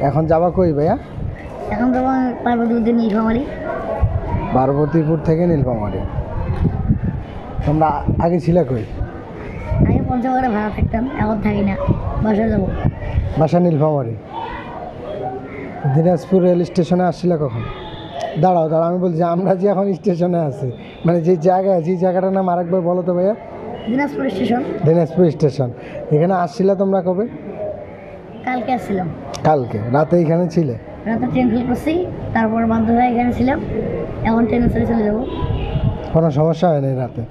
এখন যাবা কই ভাইয়া? এখন যাবো পার্বতীপুর নীলফামারী। পার্বতীপুর থেকে নীলফামারী। তোমরা আগে ছিলে কই? আগে পঞ্চগড়ে ভাড়া থাকতাম, এখন থাকি না, বাসায় যাবো। বাসা নীলফামারী। দিনাজপুর রেল স্টেশনে আসছিলে কখন? দাঁড়াও দাঁড়াও, আমি বলছি আমরা যে এখন স্টেশনে আছি, মানে যে জায়গাটার নাম আরেকবার বলো তো ভাইয়া। দিনাজপুর স্টেশন। দিনাজপুর স্টেশন। এখানে আসছিলে তোমরা কবে? কালকে আসছিলাম। কালকে রাতে এখানে ছিলে? রাতে ট্রেন ফেল করছি, তারপর বাধ্য হয়ে এখানে ছিলাম, এখন ট্রেনে চলে যাবো। কোনো সমস্যা হয়নি রাতে?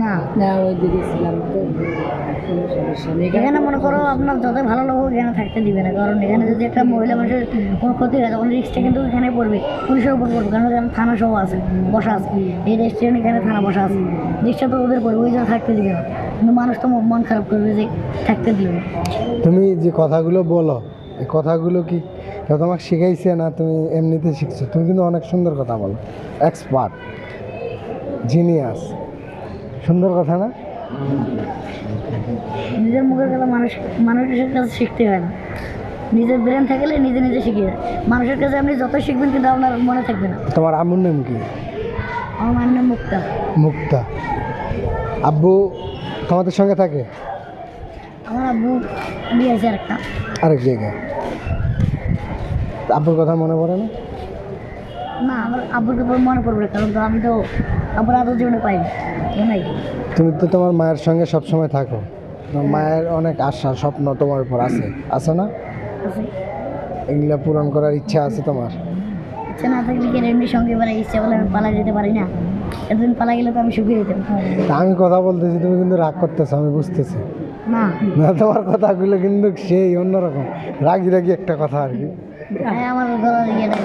না না, ওই দিকে ছিলাম তো, কোনো সমস্যা নেই। এখানে মনে করো আপনার যতই ভালো লোক হোক এখানে থাকতে দিবে না, কারণ এখানে যদি একটা মহিলা মানুষের কোনো ক্ষতি হয় তখন রিস্কটা কিন্তু এখানে পড়বে, পুলিশের উপর পড়বে, কারণ এখানে থানা সহ আছে, বসা আছে, এই রেস্টুরেন্ট এখানে থানা বসা আছে, রিস্কটা তো ওদের পড়বে, ওই জন্য থাকতে দিবে না। কিন্তু মানুষ তো মন খারাপ করবে যে থাকতে দিবে না। তুমি যে কথাগুলো বলো, এই কথাগুলো কি কেউ তোমাকে শিখাইছে না তুমি এমনিতে শিখছো? তুমি কিন্তু অনেক সুন্দর কথা বলো, এক্সপার্ট, জিনিয়াস, সুন্দর কথা না? নিজের মুখের কথা মানুষের কাছে শিখতে হয় না, নিজের ব্রেন থাকলে নিজে নিজে শিখে যায়। মানুষের কাছে আপনি যত শিখবেন কিন্তু আপনার মনে থাকবে না। তোমার আম্মুর নাম কি? আমার মায়ের নাম মুক্তা। মুক্তা। আব্বু তোমাদের সঙ্গে থাকে? আমার আব্বু বিয়ে আছে আরেকটা, আরেক জায়গায়। আব্বুর কথা মনে পড়ে না? না আমার আব্বুর কথা মনে পড়বে না, কারণ তো আমি তো আব্বুর আদর জীবনে পাইনি, নাই। তুমি তো তোমার মায়ের সঙ্গে সবসময় থাকো, তোমার মায়ের অনেক আশা স্বপ্ন তোমার উপর আছে, আছে না? আছে। এগুলা পূরণ করার ইচ্ছা আছে তোমার? ইচ্ছা না থাকলে কি এমনি সঙ্গে বেড়ে ইচ্ছা বলে আমি পালা যেতে পারি না? এতদিন পালা গেলে তো আমি সুখী যেতাম। তা আমি কথা বলতেছি, তুমি কিন্তু রাগ করতেছো, আমি বুঝতেছি না না, তোমার কথাগুলো কিন্তু সেই অন্যরকম, রাগি রাগি একটা কথা আর কি, হ্যাঁ, আমার গলার ইয়েটা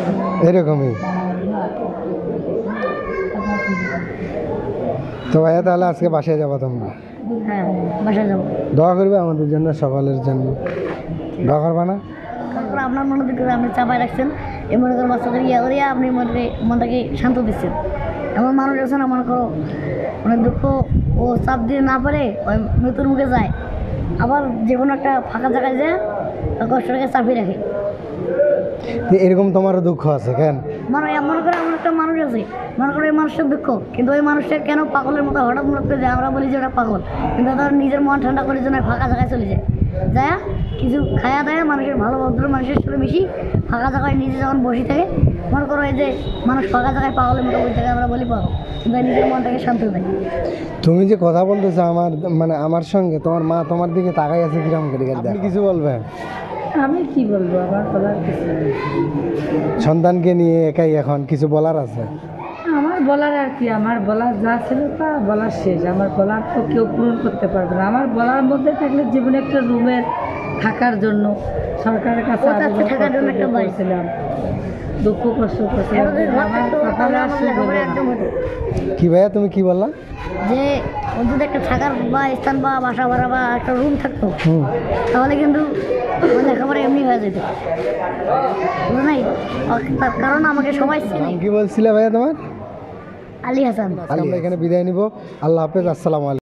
এরকমই। তো ভাইয়া তাহলে আজকে বাসায় যাবো তোমরা? হ্যাঁ, বাসায় যাবো। দোয়া করবে আমাদের জন্য, সকলের জন্য দোয়া করবা না? তারপর আপনার মনে দিকে আপনি চাপায় রাখছেন, এই মনে করেন বাচ্চাদের ইয়ে করিয়া আপনি মনটাকে শান্ত দিচ্ছেন। এমন মানুষ আছে না, মনে করো অনেক দুঃখ ও চাপ দিয়ে না পারে ওই মৃত্যুর মুখে যায়, আবার যে কোনো একটা ফাঁকা জায়গায় যায় কষ্টটাকে চাপিয়ে রাখে। তো এরকম তোমারও দুঃখ আছে কেন? মনে করে এমন একটা মানুষ আছে, মনে করো এই মানুষটার দুঃখ, কিন্তু ওই মানুষটা কেন পাগলের মতো হঠাৎ মনে করে যায়, আমরা বলি যে ওটা পাগল, কিন্তু তার নিজের মন ঠান্ডা করে জন্য ফাঁকা জায়গায় চলে যায়, যায় কিছু খায়া দেয় মানুষের ভালো ভদ্র মানুষের সাথে বেশি ফাঁকা জায়গায় নিজে যখন বসে থাকে, মনে করো এই যে মানুষ ফাঁকা জায়গায় পাগলের মতো বসে থাকে, আমরা বলি পাগল, কিন্তু নিজের মনটাকে শান্ত দেয়। তুমি যে কথা বলতেছো আমার, মানে আমার সঙ্গে তোমার মা তোমার দিকে তাকাই আছে কিরকম করে, আপনি কিছু বলবেন? আমি কি বলবো, আমার বলার কিছু নেই। সন্তানকে নিয়ে একাই এখন কিছু বলার আছে? আমার বলার আর কি, আমার বলার যা ছিল তা বলার শেষ। আমার বলার তো কেউ পূরণ করতে পারবে না। আমার বলার মধ্যে থাকলে জীবনে একটা রুমের থাকার জন্য সরকারের কাছে আবেদন করেছিলাম, দুঃখ কষ্ট করছিলাম, আমার সকালে আসলে কি ভাইয়া তুমি কি বললা? যে ওর যদি একটা থাকার বা স্থান বা বাসা ভাড়া বা একটা রুম থাকতো, তাহলে কিন্তু লেখাপড়া এমনি হয়ে যেত, বুঝো নাই? কারণ আমাকে সবাই চিনে। কি বলছিলে ভাইয়া তোমার? আলী হাসান। আমরা এখানে বিদায় নিব। আল্লাহ হাফেজ, আসসালামু আলাইকুম।